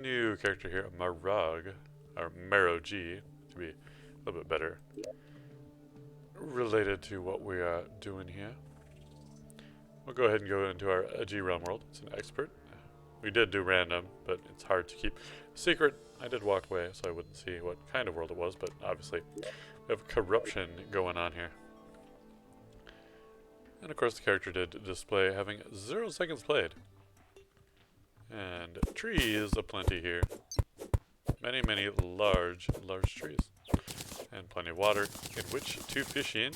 new character here, Marog, or Maro G, to be a little bit better related to what we are doing here. We'll go ahead and go into our GRealm world. It's an expert. We did do random, but it's hard to keep secret. I did walk away so I wouldn't see what kind of world it was, but obviously we have corruption going on here. And of course the character did display having 0 seconds played. And trees aplenty here. Many, many large trees. And plenty of water in which to fish in.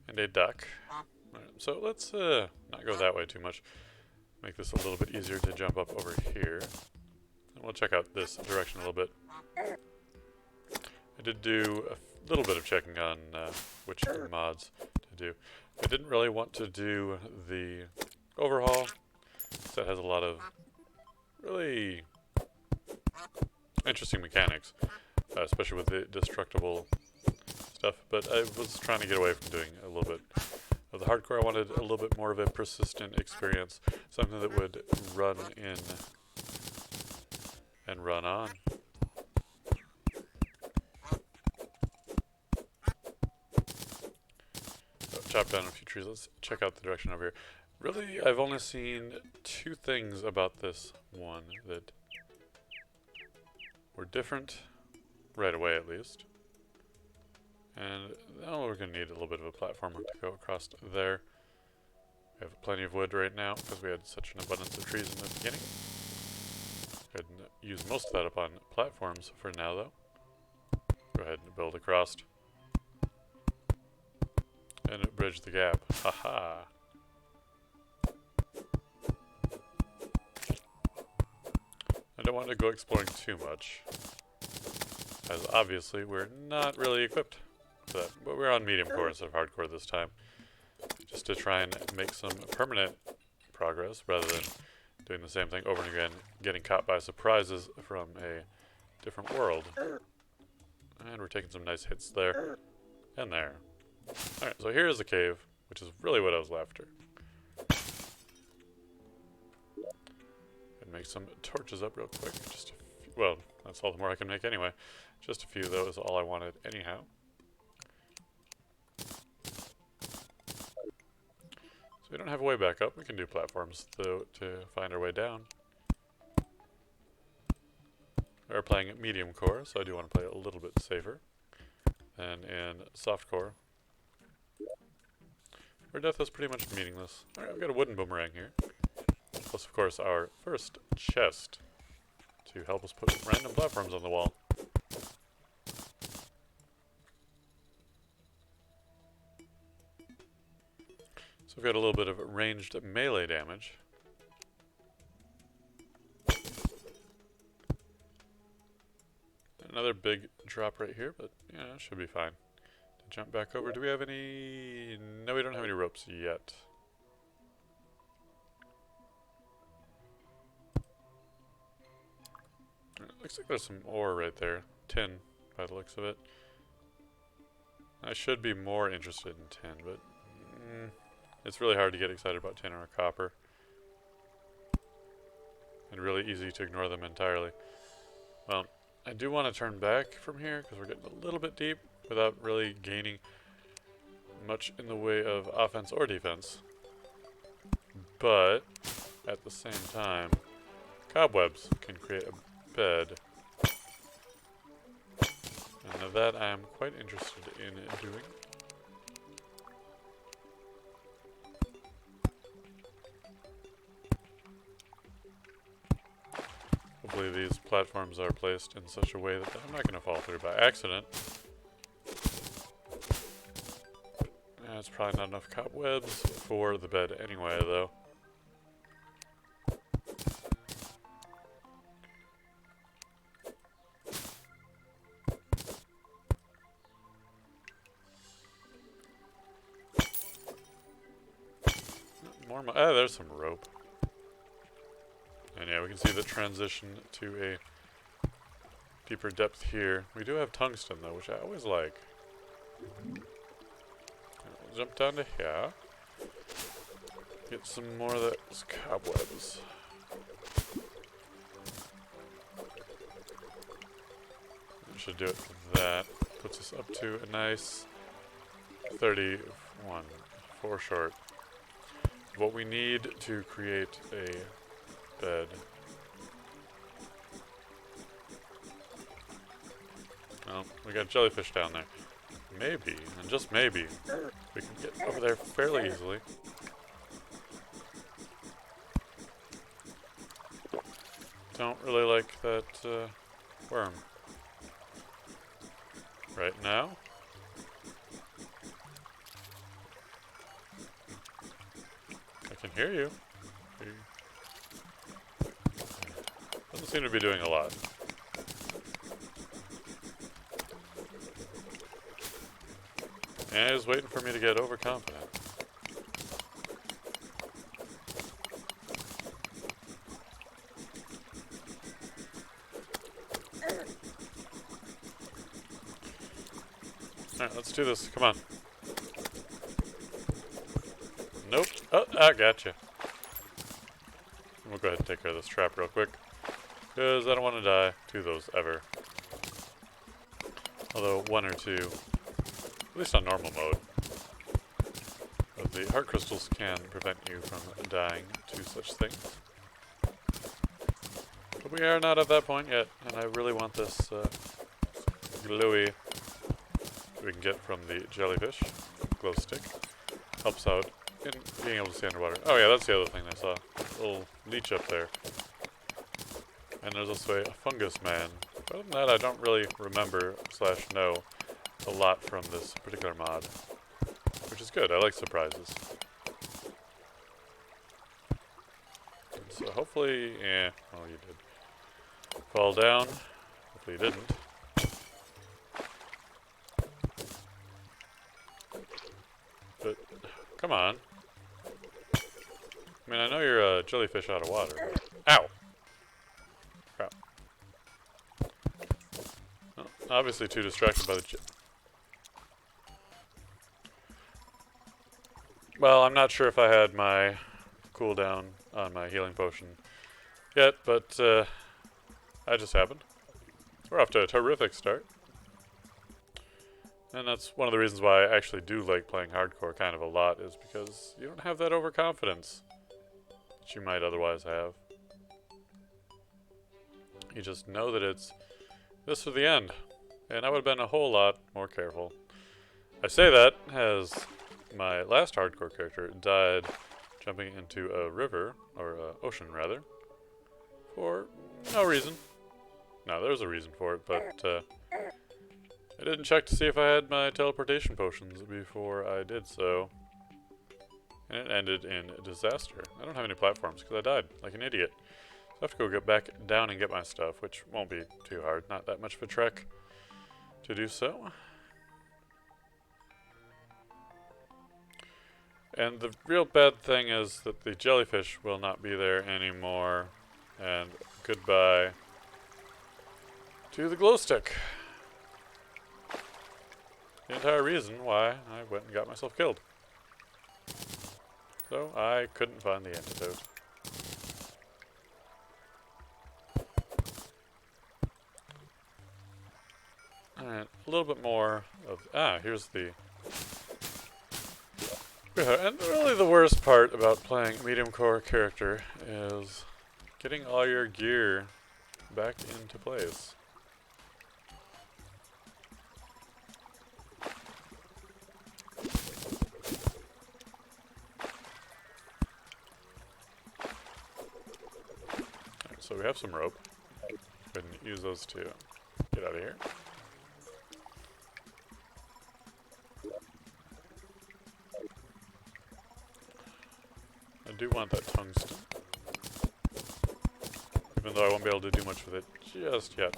And a duck. Right, so let's not go that way too much. Make this a little bit easier to jump up over here. And we'll check out this direction a little bit. I did do a little bit of checking on which mods to do. I didn't really want to do the overhaul. That has a lot of really interesting mechanics, especially with the destructible stuff. But I was trying to get away from doing a little bit of the hardcore. I wanted a little bit more of a persistent experience, something that would run in and run on. So, chop down a few trees. Let's check out the direction over here. Really, I've only seen 2 things about this one that were different right away, at least. And now we're going to need a little bit of a platform to go across there. We have plenty of wood right now because we had such an abundance of trees in the beginning. Go ahead and use most of that up on platforms for now, though. Go ahead and build across. And bridge the gap. Haha! I don't want to go exploring too much, as obviously we're not really equipped for that. But we're on Mediumcore instead of Hardcore this time, just to try and make some permanent progress rather than doing the same thing over and again, getting caught by surprises from a different world. And we're taking some nice hits there and there. Alright, so here's the cave, which is really what I was after. Make some torches up real quick. Just a few, well, that's all the more I can make anyway. Just a few, though, is all I wanted anyhow. So we don't have a way back up. We can do platforms, though, to find our way down. We're playing at medium core, so I do want to play a little bit safer than in soft core, where death is pretty much meaningless. Alright, we've got a wooden boomerang here. Plus, of course, our first chest to help us put random platforms on the wall. So we've got a little bit of ranged melee damage. Another big drop right here, but yeah, it should be fine. To jump back over, do we have any... No, we don't have any ropes yet. Looks like there's some ore right there. Tin, by the looks of it. I should be more interested in tin, but it's really hard to get excited about tin or copper. And really easy to ignore them entirely. Well, I do want to turn back from here because we're getting a little bit deep without really gaining much in the way of offense or defense. But at the same time, cobwebs can create a bed. And that I am quite interested in doing. Hopefully these platforms are placed in such a way that I'm not going to fall through by accident. That's probably not enough cobwebs for the bed anyway, though. More there's some rope. And yeah, we can see the transition to a deeper depth here. We do have tungsten though, which I always like. We'll jump down to here. Get some more of those cobwebs. should do it for that. Puts us up to a nice 31. 4 short. What we need to create a bed. Well, we got jellyfish down there. Maybe, and just maybe, we can get over there fairly easily. Don't really like that worm. Right now. I can hear you. Doesn't seem to be doing a lot. And he's waiting for me to get overconfident. Alright, let's do this. Come on. Nope. Oh, I gotcha. We'll go ahead and take care of this trap real quick. Because I don't want to die to those ever. Although, 1 or 2, at least on normal mode, the heart crystals can prevent you from dying to such things. But we are not at that point yet, and I really want this glowy we can get from the jellyfish. Glow stick. Helps out in being able to see underwater. Oh yeah, that's the other thing I saw. A little leech up there. And there's also a fungus man. But other than that, I don't really remember / know a lot from this particular mod. Which is good, I like surprises. So hopefully, oh you did. Fall down. Hopefully you didn't. But, come on. I mean, I know you're a jellyfish out of water. Ow! Crap. Well, obviously too distracted by the Well, I'm not sure if I had my cooldown on my healing potion yet, but that just happened. We're off to a terrific start. And that's one of the reasons why I actually do like playing hardcore kind of a lot, is because you don't have that overconfidence that you might otherwise have. You just know that it's this or the end. And I would have been a whole lot more careful. I say that as my last hardcore character died jumping into a river, or ocean rather, for no reason. No, there was a reason for it, but I didn't check to see if I had my teleportation potions before I did so. And it ended in disaster. I don't have any platforms because I died like an idiot. So I have to go get back down and get my stuff, which won't be too hard. Not that much of a trek to do so. And the real bad thing is that the jellyfish will not be there anymore. And goodbye to the glow stick. The entire reason why I went and got myself killed. So I couldn't find the antidote. Alright, a little bit more of... here's the... And really the worst part about playing Mediumcore character is getting all your gear back into place. So we have some rope. Go ahead and use those to get out of here. I do want that tungsten. Even though I won't be able to do much with it just yet.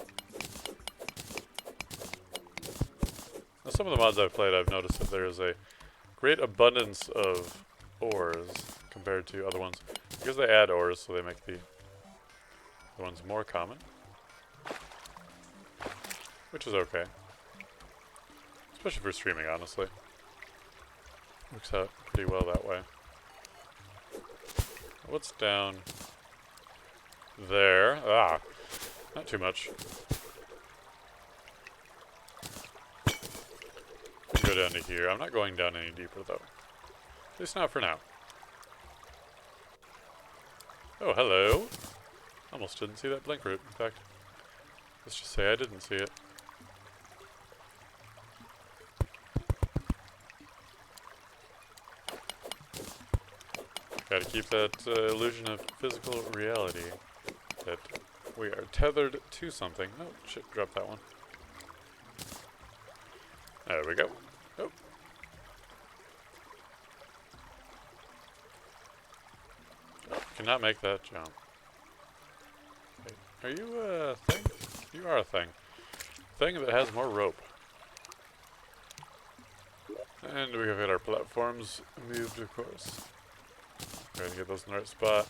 Now, some of the mods I've played, I've noticed that there is a great abundance of ores compared to other ones. Because they add ores, so they make the ones more common, which is okay, especially for streaming, honestly. Works out pretty well that way. What's down there? Not too much. go down to here. I'm not going down any deeper, though. At least not for now. Oh, hello. Almost didn't see that blink root, in fact. Let's just say I didn't see it. Gotta keep that illusion of physical reality. That we are tethered to something. Oh, shit, drop that one. There we go. Oh. Oh, cannot make that jump. Wait, are you a thing? You are a thing. Thing that has more rope. And we have got our platforms moved, of course. Try to get those in the right spot.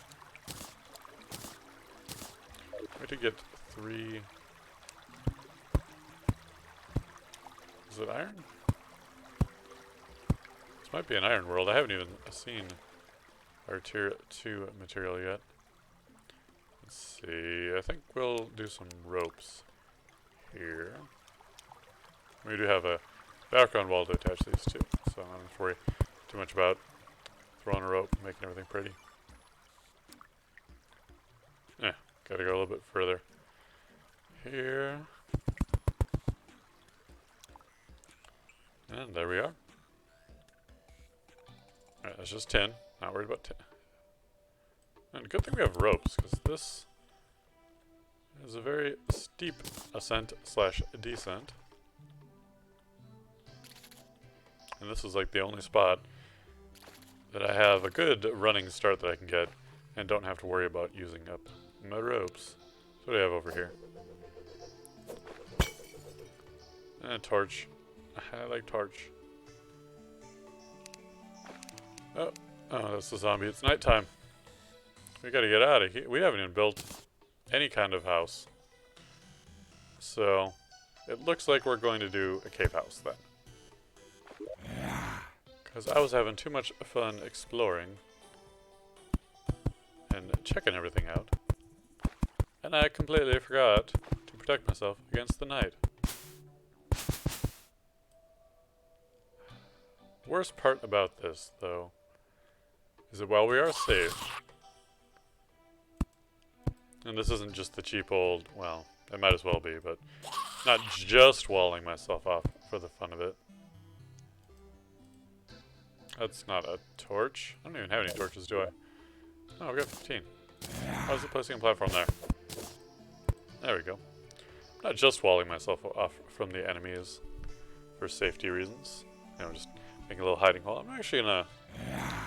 We to get 3. Is it iron? This might be an iron world. I haven't even seen our tier 2 material yet. Let's see. I think we'll do some ropes here. We do have a background wall to attach these to, so I don't have to worry too much about throwing a rope, making everything pretty. Yeah, gotta go a little bit further. Here. And there we are. Alright, that's just 10. Not worried about 10. And good thing we have ropes, because this is a very steep ascent slash descent. And this is like the only spot that I have a good running start that I can get and don't have to worry about using up my ropes. So what do I have over here? And a torch. I like torch. Oh, that's the zombie. It's nighttime. We gotta get out of here. We haven't even built any kind of house. So, it looks like we're going to do a cave house then. Because I was having too much fun exploring and checking everything out. And I completely forgot to protect myself against the night. Worst part about this, though, is that while we are safe, and this isn't just the cheap old, well, it might as well be, but not just walling myself off for the fun of it. That's not a torch. I don't even have any torches, do I? Oh, I've got 15. How is it placing a platform there? There we go. I'm not just walling myself off from the enemies for safety reasons. You know, just making a little hiding hole. I'm actually gonna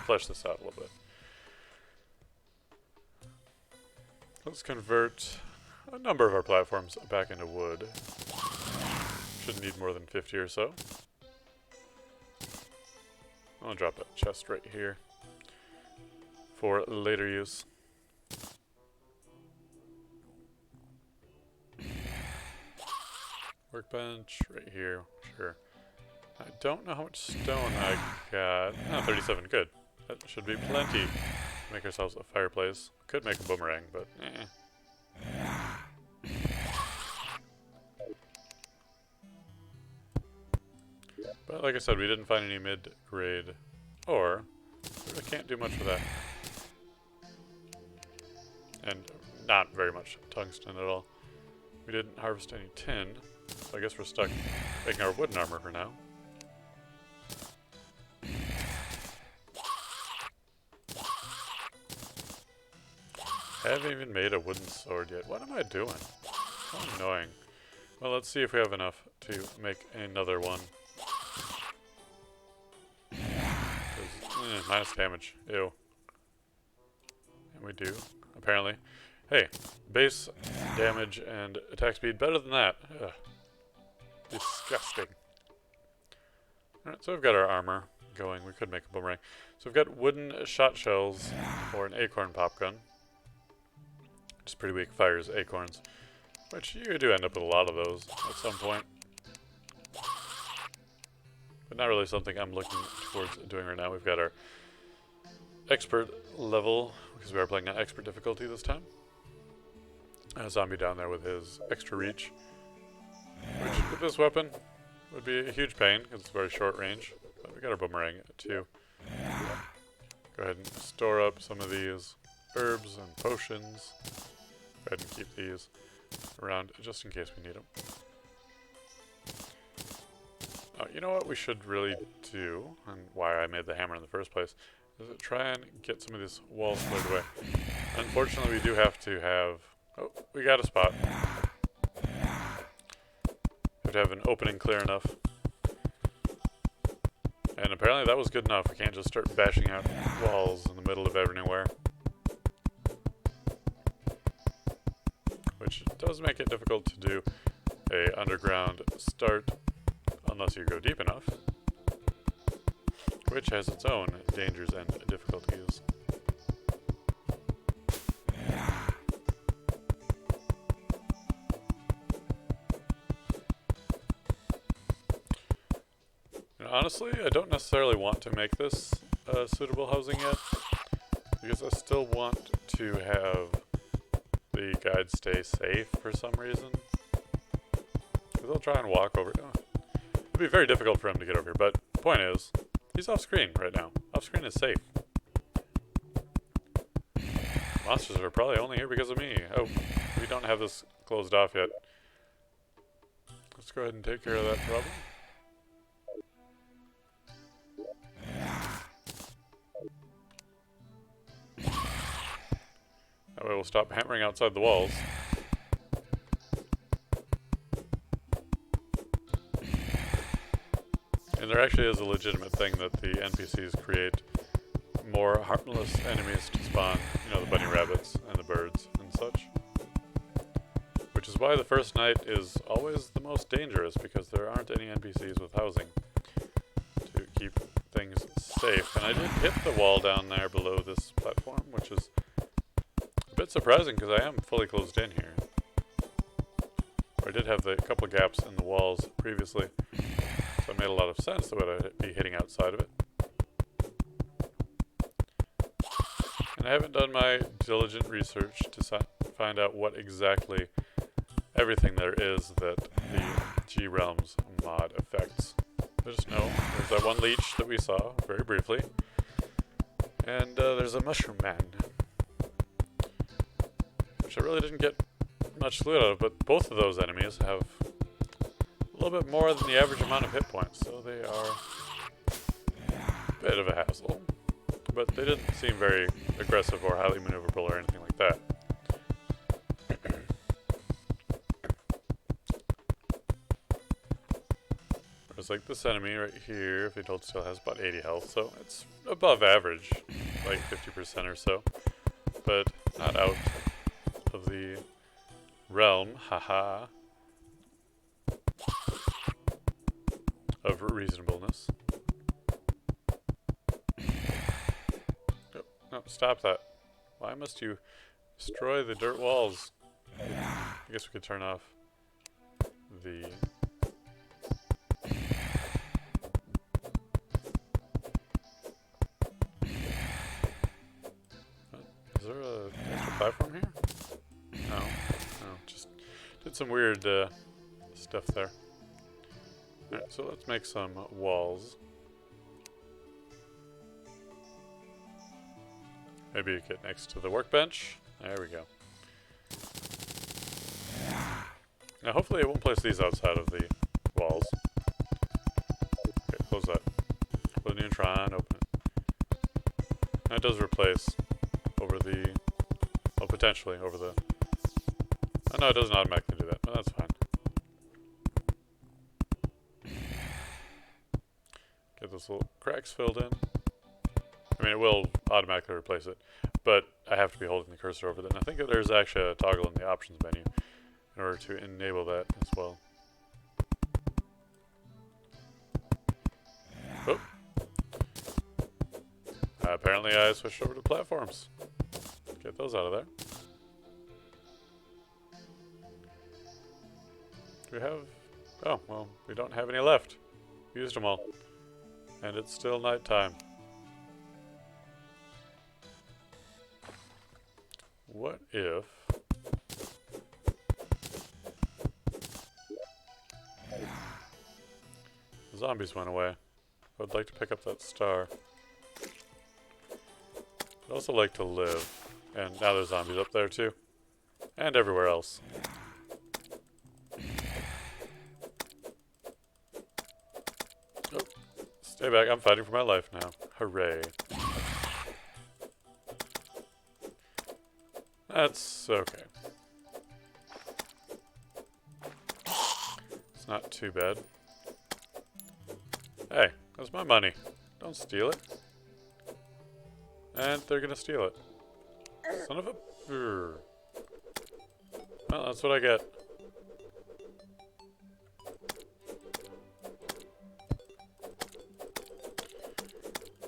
flesh this out a little bit. Let's convert a number of our platforms back into wood. Shouldn't need more than 50 or so. I'm gonna drop that chest right here for later use. Workbench right here, sure. I don't know how much stone I got. Oh, 37, good. That should be plenty to make ourselves a fireplace. Could make a boomerang, but But like I said, we didn't find any mid-grade ore. We can't do much with that. And not very much tungsten at all. We didn't harvest any tin, so I guess we're stuck making our wooden armor for now. I haven't even made a wooden sword yet. What am I doing? So annoying. Well, let's see if we have enough to make another one. Minus damage. Ew. And we do, apparently. Hey, base damage and attack speed better than that. Ugh. Disgusting. Alright, so we've got our armor going. We could make a boomerang. So we've got wooden shot shells or an acorn pop gun. Which is pretty weak, fires acorns. Which you do end up with a lot of those at some point. But not really something I'm looking towards doing right now. We've got our expert level, because we are playing on expert difficulty this time. A zombie down there with his extra reach. Which, with this weapon, would be a huge pain because it's very short range. But we got our boomerang too. Go ahead and store up some of these herbs and potions. Go ahead and keep these around just in case we need them. You know what we should really do, and why I made the hammer in the first place, is to try and get some of these walls cleared away. Unfortunately, we do have to have... Oh, we got a spot. Have to have an opening clear enough. And apparently that was good enough. We can't just start bashing out walls in the middle of everywhere. Which does make it difficult to do a underground start unless you go deep enough, which has its own dangers and difficulties. And honestly, I don't necessarily want to make this suitable housing yet, because I still want to have the guide stay safe for some reason. Because they'll try and walk over. It'd be very difficult for him to get over here, but the point is, he's off screen right now. Off screen is safe. Monsters are probably only here because of me. Oh, we don't have this closed off yet. Let's go ahead and take care of that problem. That way we'll stop hammering outside the walls. And there actually is a legitimate thing that the NPCs create more harmless enemies to spawn, you know, the bunny rabbits and the birds and such. Which is why the first night is always the most dangerous, because there aren't any NPCs with housing to keep things safe. And I did hit the wall down there below this platform, which is a bit surprising because I am fully closed in here. I did have the couple gaps in the walls previously. So it made a lot of sense that I'd be hitting outside of it. And I haven't done my diligent research to find out what exactly everything there is that the GRealm's mod affects. I just know there's that one leech that we saw very briefly. And there's a mushroom man, which I really didn't get much loot out of, but both of those enemies have a little bit more than the average amount of hit points, so they are a bit of a hassle. But they didn't seem very aggressive or highly maneuverable or anything like that. Whereas like this enemy right here, if he hold still, has about 80 health, so it's above average, like 50% or so. But not out of the realm, haha, of reasonableness. Oh, no, stop that. Why must you destroy the dirt walls? I guess we could turn off the... Is there a extra platform here? No. No, just did some weird stuff there. Alright, so let's make some walls. Maybe get next to the workbench. There we go. Now hopefully it won't place these outside of the walls. Okay, close that. Open the neutron, open it. That does replace over the... well, potentially over the... oh no, it doesn't automatically do that. No, that's fine. Get those little cracks filled in. I mean, it will automatically replace it, but I have to be holding the cursor over it. And I think that there's actually a toggle in the options menu in order to enable that as well. Oh. Apparently I switched over to platforms. Get those out of there. Do we have... oh, well, we don't have any left. We used them all. And it's still nighttime. What if... The zombies went away. I would like to pick up that star. I'd also like to live. And now there's zombies up there too. And everywhere else. Oh, stay back, I'm fighting for my life now. Hooray. That's okay. It's not too bad. Hey, that's my money. Don't steal it. And they're gonna steal it. Son of a... Brr. Well, that's what I get.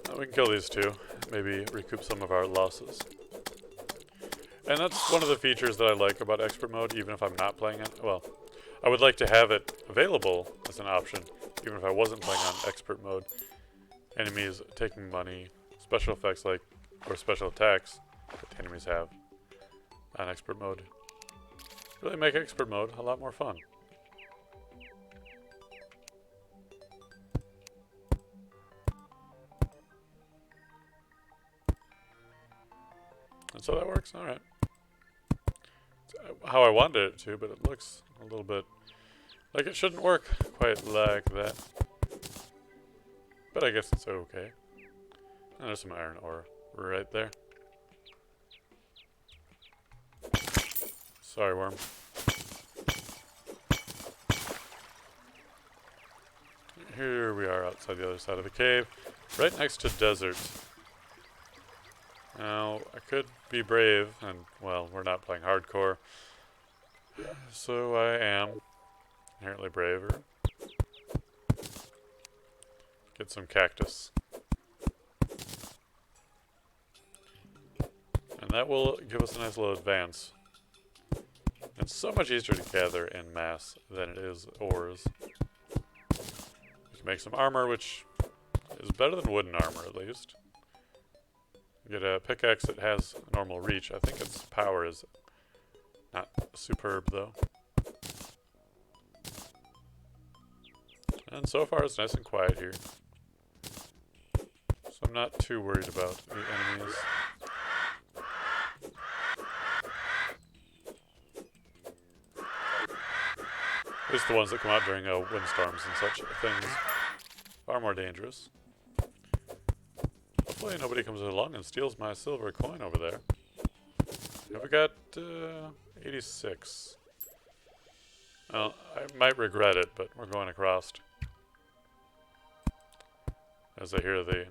Well, we can kill these two. Maybe recoup some of our losses. And that's one of the features that I like about expert mode, even if I'm not playing it. Well, I would like to have it available as an option, even if I wasn't playing on expert mode. Enemies taking money, special effects like, or special attacks that the enemies have on expert mode. Really make expert mode a lot more fun. And so that works? Alright. How I wanted it to, but it looks a little bit like it shouldn't work quite like that. But I guess it's okay. And there's some iron ore right there. Sorry, worm. Here we are outside the other side of the cave, right next to desert. Now, I could be brave, and, well, we're not playing hardcore, so I am inherently braver. Get some cactus. And that will give us a nice little advance. It's so much easier to gather in mass than it is ores. We can make some armor, which is better than wooden armor, at least. Get a pickaxe that has normal reach. I think its power is not superb, though. And so far, it's nice and quiet here. So I'm not too worried about the enemies. At least the ones that come out during windstorms and such things. Far more dangerous. Hopefully nobody comes along and steals my silver coin over there. Have we got 86? Well, I might regret it, but we're going across. As I hear the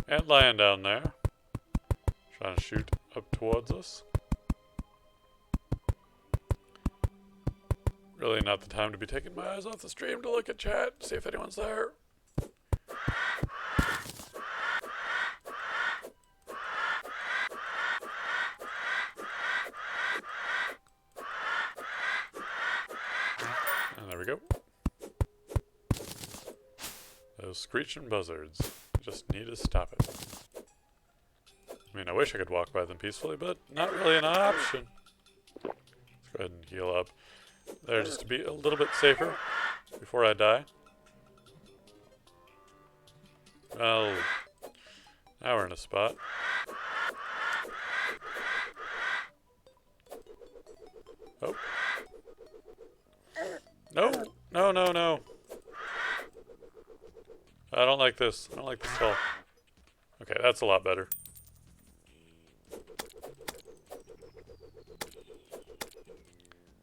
antlion down there, trying to shoot up towards us. Really not the time to be taking my eyes off the stream to look at chat, see if anyone's there. And there we go. Those screeching buzzards. Just need to stop it. I mean, I wish I could walk by them peacefully, but not really an option. Let's go ahead and heal up there just to be a little bit safer before I die. Well, now we're in a spot. Oh. No! No, no, no! I don't like this. I don't like this at all. Okay, that's a lot better.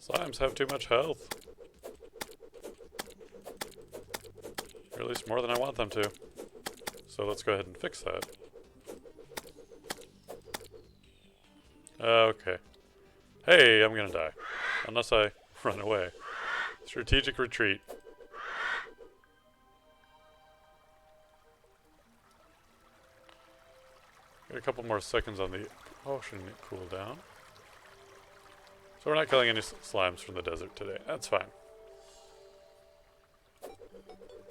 Slimes have too much health. Or at least more than I want them to. So let's go ahead and fix that. Okay. Hey, I'm gonna die. Unless I run away. Strategic retreat. Got a couple more seconds on the potion cooldown. So we're not killing any slimes from the desert today. That's fine.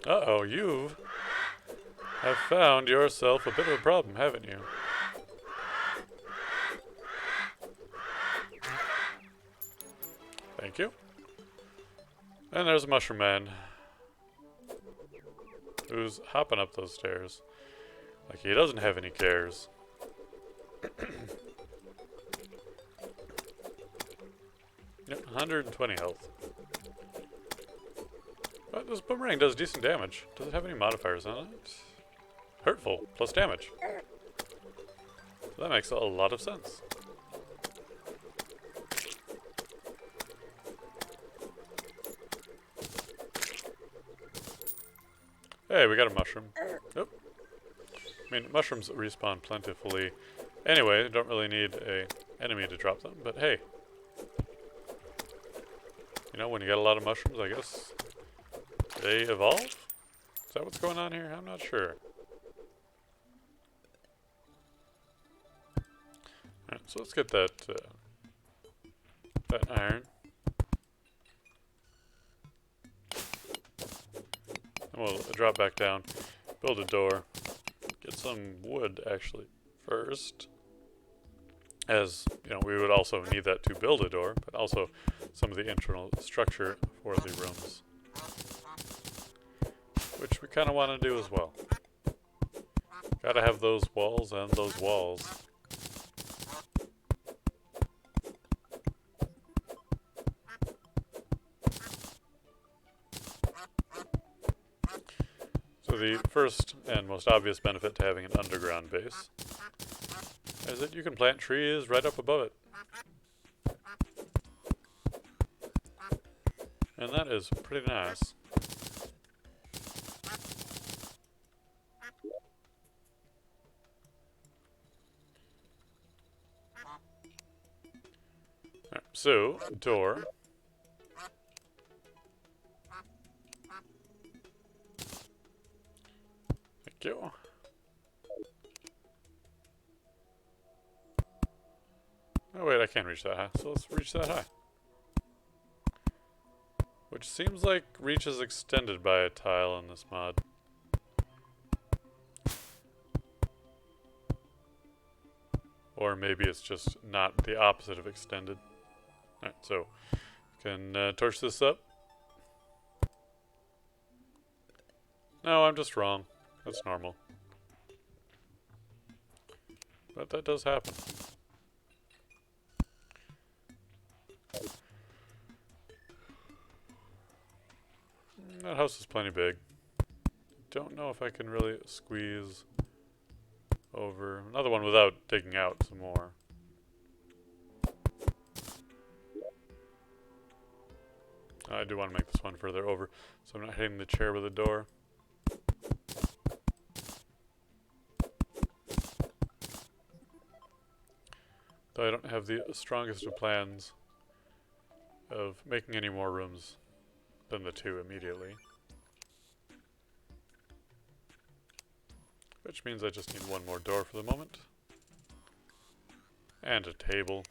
Uh-oh, you have found yourself a bit of a problem, haven't you? Thank you. And there's a mushroom man. who's hopping up those stairs like he doesn't have any cares. Yep, 120 health. But this boomerang does decent damage. Does it have any modifiers on it? Hurtful, plus damage. So that makes a lot of sense. Hey, we got a mushroom. Nope. I mean, mushrooms respawn plentifully. Anyway, don't really need a enemy to drop them, but hey. You know, when you got a lot of mushrooms, I guess they evolve? Is that what's going on here? I'm not sure. Alright, so let's get that, that iron. And we'll drop back down, build a door, get some wood, actually, first. As, you know, we would also need that to build a door, but also some of the internal structure for the rooms. Which we kind of want to do as well. Gotta have those walls and those walls. So the first and most obvious benefit to having an underground base is that you can plant trees right up above it. And that is pretty nice. Alright, so, door. Thank you. Oh wait, I can't reach that high, so let's reach that high. Which seems like reach is extended by a tile in this mod. Or maybe it's just not the opposite of extended. Alright, so can torch this up. No, I'm just wrong. That's normal. But that does happen. That house is plenty big. Don't know if I can really squeeze over another one without digging out some more. I do want to make this one further over, so I'm not hitting the chair with the door. Though I don't have the strongest of plans of making any more rooms than the two immediately. Which means I just need one more door for the moment. And a table.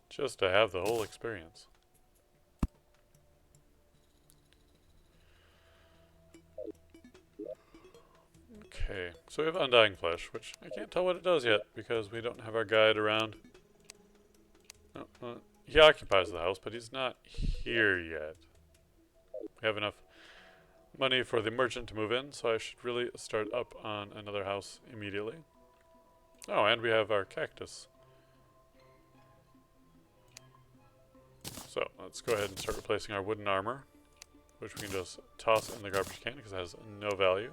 Just to have the whole experience. Okay, so we have Undying Flesh, which I can't tell what it does yet because we don't have our guide around. Oh, he occupies the house, but he's not here yet. We have enough money for the merchant to move in, so I should really start up on another house immediately. Oh, and we have our cactus. So, let's go ahead and start replacing our wooden armor, which we can just toss in the garbage can because it has no value.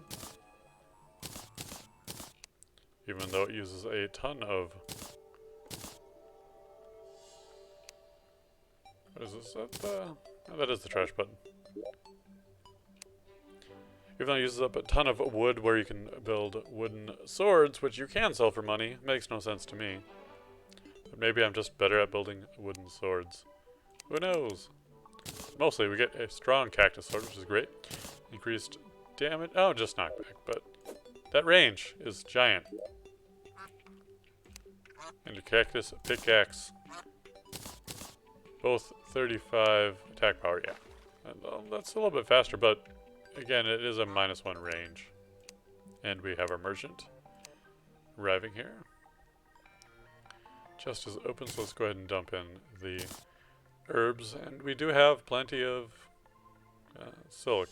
Even though it uses a ton of... What is this? Oh, that is the trash button. Even though it uses up a ton of wood where you can build wooden swords, which you can sell for money, makes no sense to me. But maybe I'm just better at building wooden swords. Who knows? Mostly we get a strong cactus sword, which is great. Increased damage. Oh, just knockback, but that range is giant. And a cactus pickaxe. Both 35 attack power, yeah. And, that's a little bit faster, but again, it is a -1 range. And we have our merchant arriving here. Chest is open, so let's go ahead and dump in the herbs. And we do have plenty of silk.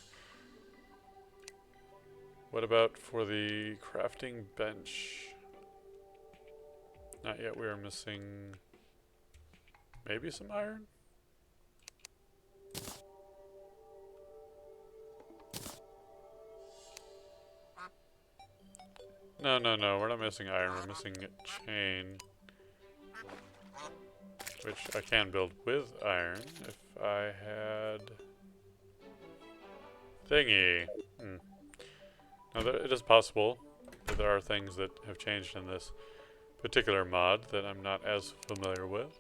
What about for the crafting bench? Not yet. We are missing maybe some iron? No, no, no. We're not missing iron. We're missing chain. Which I can build with iron if I had... Thingy. Now, it is possible that there are things that have changed in this particular mod that I'm not as familiar with.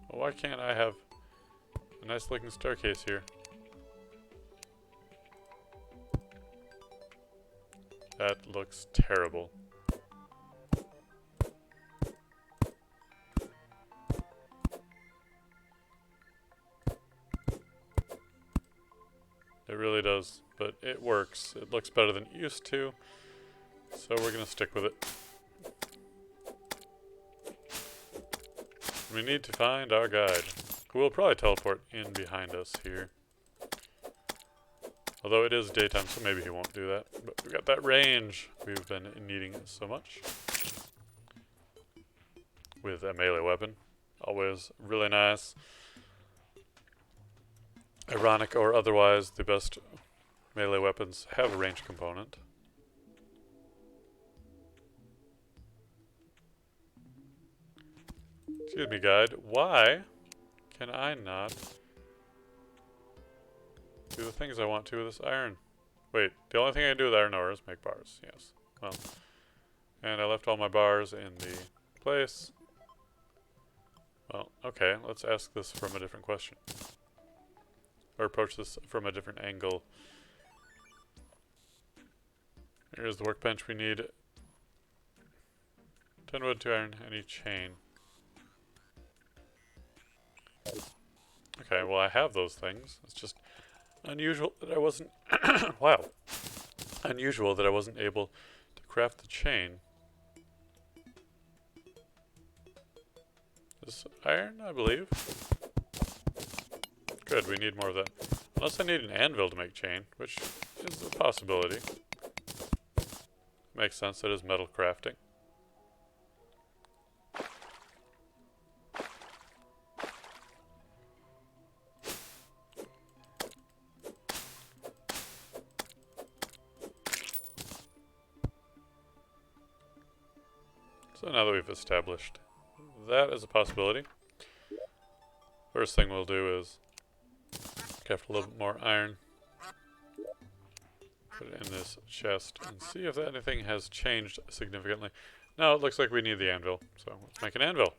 Well, why can't I have a nice looking staircase here? That looks terrible. It really does, but it works. It looks better than it used to, so we're going to stick with it. We need to find our guide, who will probably teleport in behind us here. Although it is daytime, so maybe he won't do that. But we got that range we've been needing so much. With a melee weapon. Always really nice. Ironic or otherwise, the best melee weapons have a range component. Excuse me, guide. Why can I not do the things I want to with this iron? Wait, the only thing I can do with iron ore is make bars. Yes. Well, and I left all my bars in the place. Well, okay, let's ask this from a different question. Or approach this from a different angle. Here's the workbench. We need 10 wood, 2 iron, any chain. Okay, well I have those things. It's just unusual that I wasn't wow. Unusual that I wasn't able to craft the chain. This iron, I believe. Good, we need more of that. Unless I need an anvil to make chain, which is a possibility. Makes sense, that is metal crafting. So now that we've established that as a possibility, first thing we'll do is craft a little bit more iron, put it in this chest, and see if anything has changed significantly. No, it looks like we need the anvil, so let's make an anvil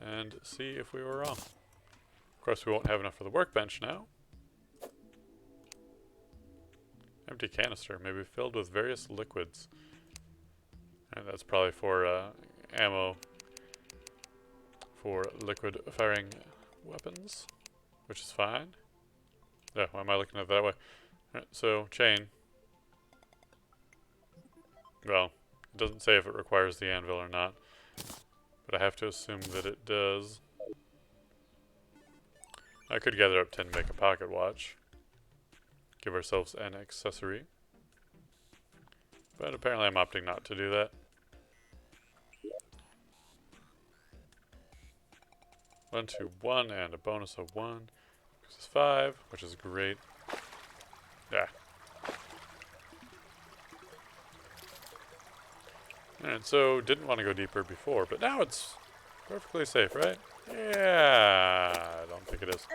and see if we were wrong. Of course, we won't have enough for the workbench now. Empty canister, maybe filled with various liquids. And that's probably for ammo for liquid firing weapons, which is fine. Yeah, why am I looking at it that way? Alright, so chain. Well, it doesn't say if it requires the anvil or not, but I have to assume that it does. I could gather up 10 to make a pocket watch. Give ourselves an accessory. But apparently I'm opting not to do that. One, two, one, and a bonus of 1. This is 5, which is great. Yeah. And so, didn't want to go deeper before, but now it's perfectly safe, right? Yeah, I don't think it is.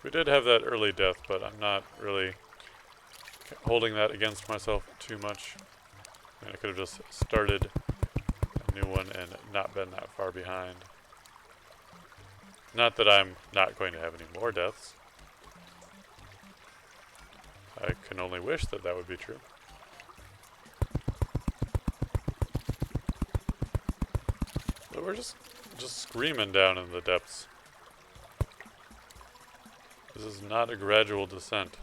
We did have that early death, but I'm not really holding that against myself too much. I mean, I could have just started a new one and not been that far behind. Not that I'm not going to have any more deaths. I can only wish that that would be true. But we're just screaming down in the depths. This is not a gradual descent,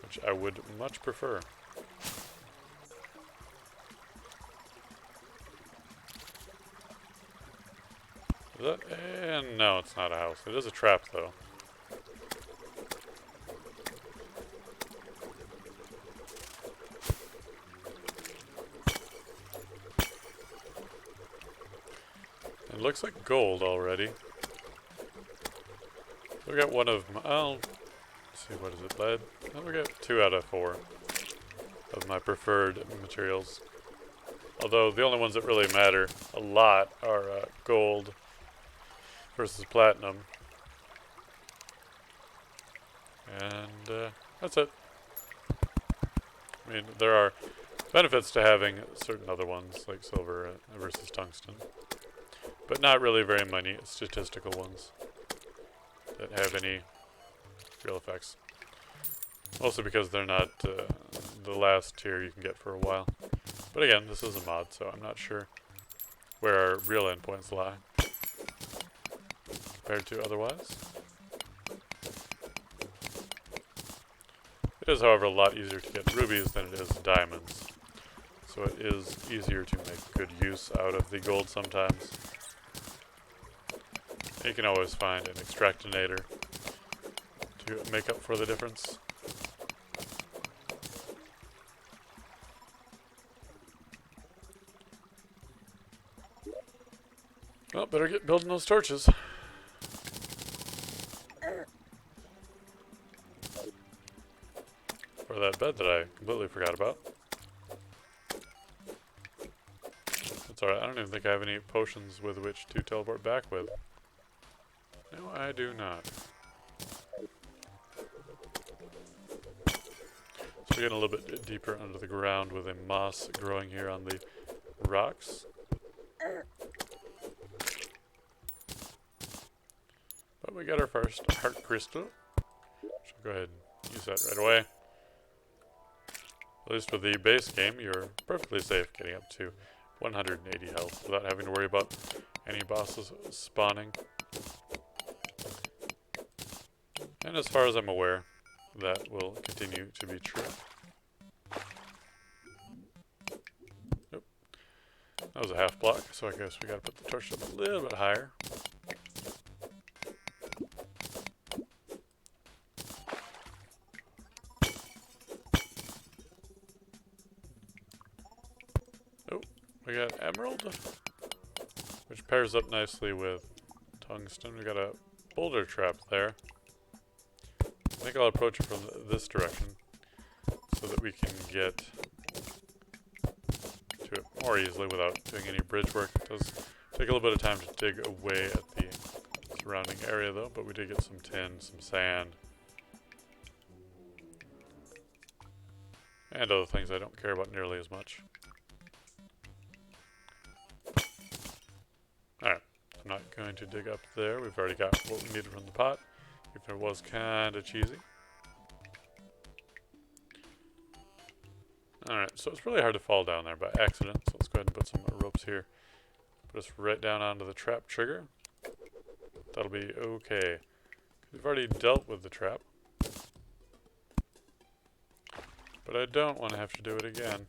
which I would much prefer. Is that? And no, it's not a house. It is a trap, though. It looks like gold already. We got one of my, let's see, what is it, lead? Oh, we got 2 out of 4 of my preferred materials. Although the only ones that really matter a lot are gold versus platinum. And that's it. I mean, there are benefits to having certain other ones, like silver versus tungsten. But not really very many statistical ones that have any real effects. Mostly because they're not the last tier you can get for a while. But again, this is a mod, so I'm not sure where our real endpoints lie compared to otherwise. It is, however, a lot easier to get rubies than it is diamonds. So it is easier to make good use out of the gold sometimes. You can always find an extractinator to make up for the difference. Well, better get building those torches. Or that bed that I completely forgot about. That's alright, I don't even think I have any potions with which to teleport back with. No, I do not. So we're getting a little bit deeper under the ground with a moss growing here on the rocks. But we got our first heart crystal. Should go ahead and use that right away. At least with the base game, you're perfectly safe getting up to 180 health without having to worry about any bosses spawning. And as far as I'm aware, that will continue to be true. Nope. That was a half block, so I guess we gotta put the torch up a little bit higher. Oh, we got emerald, which pairs up nicely with tungsten. We got a boulder trap there. I think I'll approach it from this direction so that we can get to it more easily without doing any bridge work. It does take a little bit of time to dig away at the surrounding area though, but we did get some tin, some sand, and other things I don't care about nearly as much. Alright, I'm not going to dig up there. We've already got what we needed from the pot. If it was kind of cheesy. Alright, so it's really hard to fall down there by accident, so let's go ahead and put some ropes here. Put us right down onto the trap trigger. That'll be okay. We've already dealt with the trap. But I don't want to have to do it again.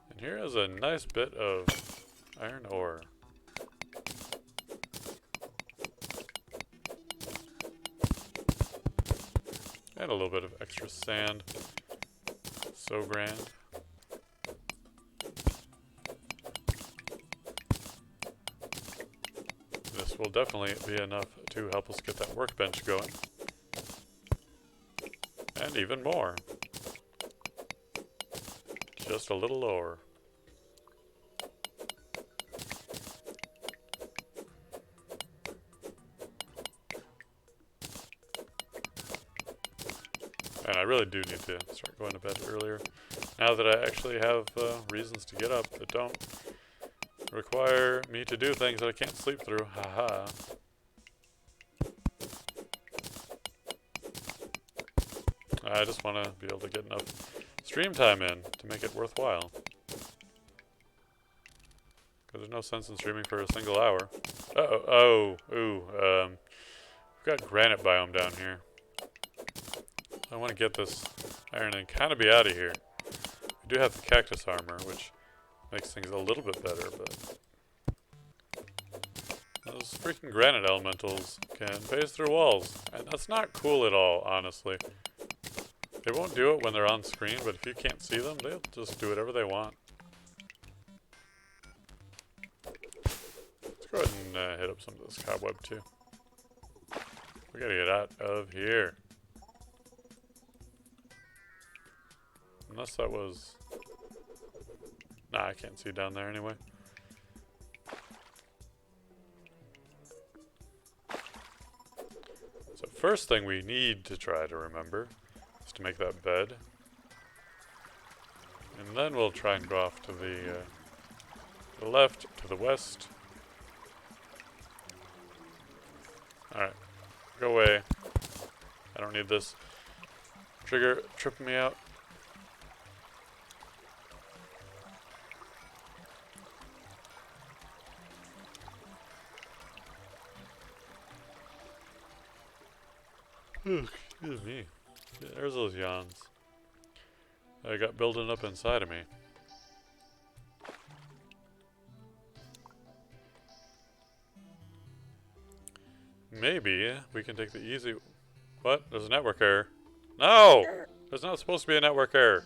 And here is a nice bit of iron ore. And a little bit of extra sand. So grand. This will definitely be enough to help us get that workbench going. And even more. Just a little lower. And I really do need to start going to bed earlier. Now that I actually have reasons to get up that don't require me to do things that I can't sleep through. Haha. I just want to be able to get enough stream time in to make it worthwhile. Because there's no sense in streaming for a single hour. We've got granite biome down here. I want to get this iron and kind of be out of here. We do have the cactus armor, which makes things a little bit better, but those freaking granite elementals can phase through walls. And that's not cool at all, honestly. They won't do it when they're on screen, but if you can't see them, they'll just do whatever they want. Let's go ahead and hit up some of this cobweb too. We gotta get out of here. Unless that was... Nah, I can't see down there anyway. So first thing we need to try to remember is to make that bed. And then we'll try and go off to the left, to the west. Alright, go away. I don't need this trigger tripping me out. Excuse me. There's those yawns. I got building up inside of me. Maybe we can take the easy... What? There's a network error. No! There's not supposed to be a network error.